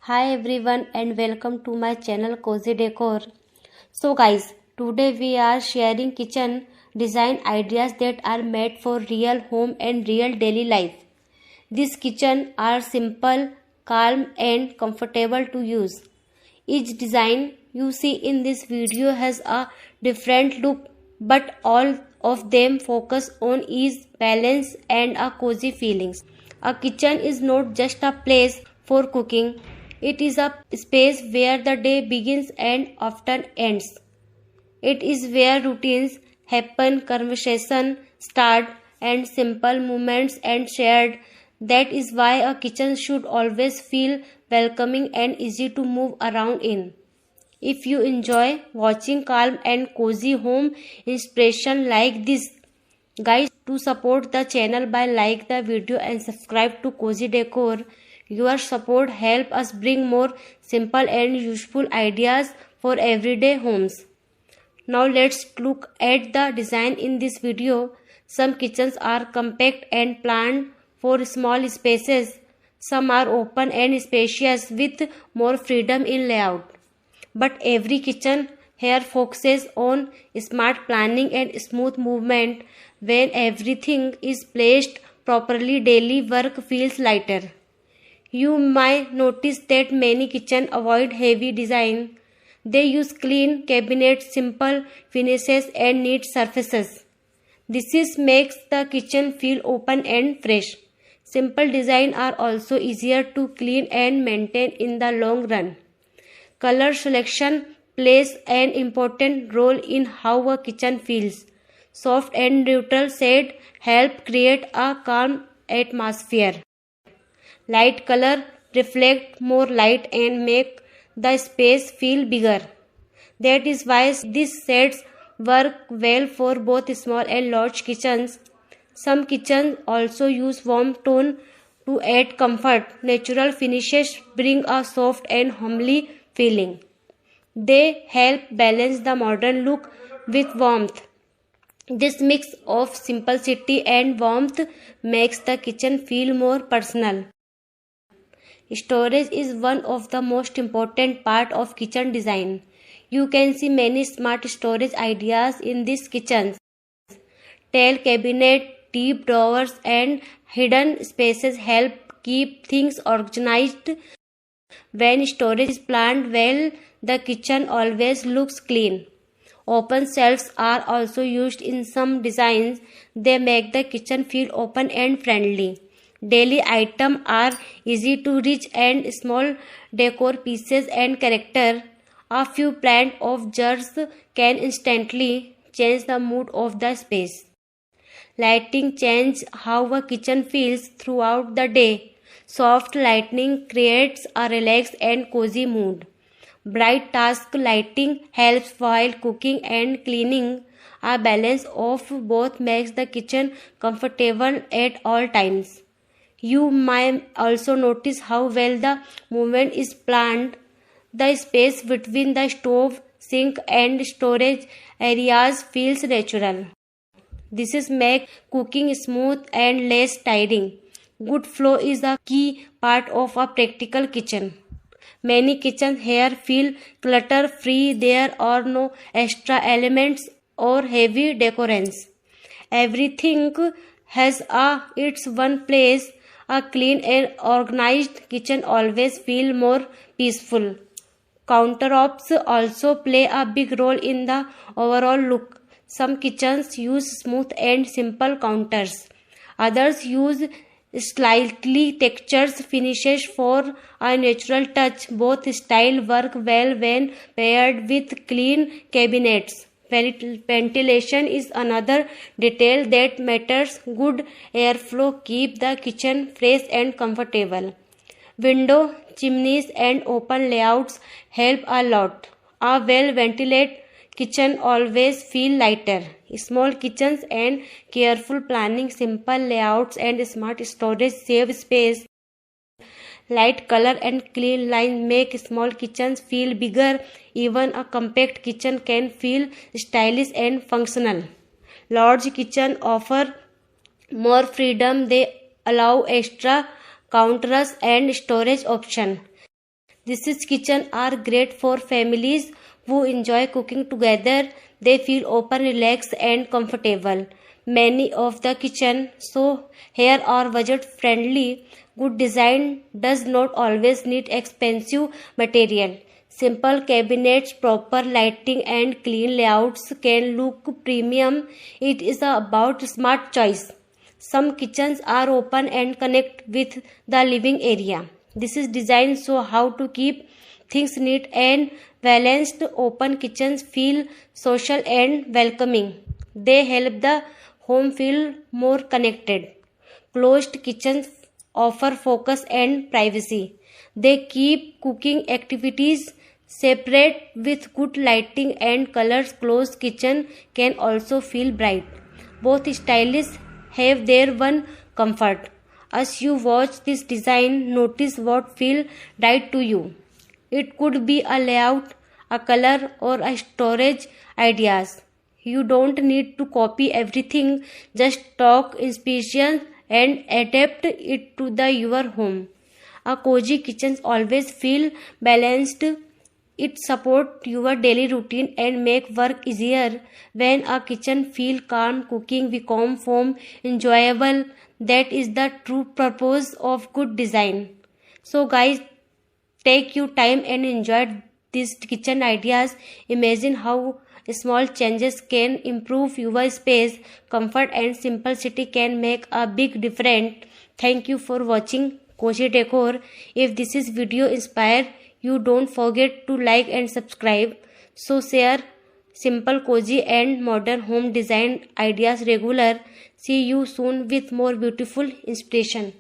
Hi everyone and welcome to my channel Cozy Decor. So guys, today we are sharing kitchen design ideas that are made for real home and real daily life. These kitchen are simple, calm and comfortable to use. Each design you see in this video has a different look, but all of them focus on ease, balance and a cozy feelings. A kitchen is not just a place for cooking, it is a space where the day begins and often ends. It is where routines happen, conversation start and simple moments and shared. That is why a kitchen should always feel welcoming and easy to move around in. If you enjoy watching calm and cozy home inspiration like this, guys, to support the channel by like the video and subscribe to Cozy Decor. Your support help us bring more simple and useful ideas for everyday homes. Now let's look at the design in this video. Some kitchens are compact and planned for small spaces. Some are open and spacious with more freedom in layout. But every kitchen here focuses on smart planning and smooth movement. When everything is placed properly, daily work feels lighter. You might notice that many kitchens avoid heavy design. They use clean cabinets, simple finishes and neat surfaces. This makes the kitchen feel open and fresh. Simple designs are also easier to clean and maintain in the long run. Color selection plays an important role in how a kitchen feels. Soft and neutral shades help create a calm atmosphere. Light color reflect more light and make the space feel bigger. That is why these shades work well for both small and large kitchens. Some kitchens also use warm tone to add comfort. Natural finishes bring a soft and homely feeling. They help balance the modern look with warmth. This mix of simplicity and warmth makes the kitchen feel more personal. Storage is one of the most important part of kitchen design. You can see many smart storage ideas in this kitchen. Tall cabinet, deep drawers and hidden spaces help keep things organized. When storage is planned well, the kitchen always looks clean. Open shelves are also used in some designs. They make the kitchen feel open and friendly. Daily items are easy to reach and small decor pieces and character. A few plant of jars can instantly change the mood of the space. Lighting changes how a kitchen feels throughout the day. Soft lighting creates a relaxed and cozy mood. Bright task lighting helps while cooking and cleaning. A balance of both makes the kitchen comfortable at all times. You might also notice how well the movement is planned. The space between the stove, sink and storage areas feels natural. This makes cooking smooth and less tiring. Good flow is a key part of a practical kitchen. Many kitchens here feel clutter-free. There are no extra elements or heavy decorations. Everything has its one place. A clean and organized kitchen always feels more peaceful. Countertops also play a big role in the overall look. Some kitchens use smooth and simple counters. Others use slightly textured finishes for a natural touch. Both styles work well when paired with clean cabinets. Ventilation is another detail that matters. Good airflow keeps the kitchen fresh and comfortable. Window, chimneys and open layouts help a lot. A well-ventilated kitchen always feel lighter. Small kitchens and careful planning, simple layouts and smart storage save space. Light color and clean lines make small kitchens feel bigger. Even a compact kitchen can feel stylish and functional. Large kitchens offer more freedom. They allow extra counters and storage options. These kitchens are great for families who enjoy cooking together. They feel open, relaxed, and comfortable. Many of the kitchen so here are budget friendly. Good design does not always need expensive material. Simple cabinets, proper lighting, and clean layouts can look premium. It is about smart choice. Some kitchens are open and connect with the living area. This is designed so how to keep things neat and balanced. Open kitchens feel social and welcoming. They help the home feel more connected. Closed kitchens offer focus and privacy. They keep cooking activities separate with good lighting and colors. Closed kitchen can also feel bright. Both styles have their one comfort. As you watch this design, notice what feels right to you. It could be a layout, a color, or a storage ideas. You don't need to copy everything, just talk inspiration and adapt it to your home. A cozy kitchen always feel balanced. It support your daily routine and make work easier. When a kitchen feel calm, cooking become fun, enjoyable. That is the true purpose of good design. So guys, take your time and enjoy these kitchen ideas. Imagine how small changes can improve your space. Comfort and simplicity can make a big difference. Thank you for watching Cozy Decor. If this is video inspired you, don't forget to like and subscribe. So share simple, cozy and modern home design ideas regular. See you soon with more beautiful inspiration.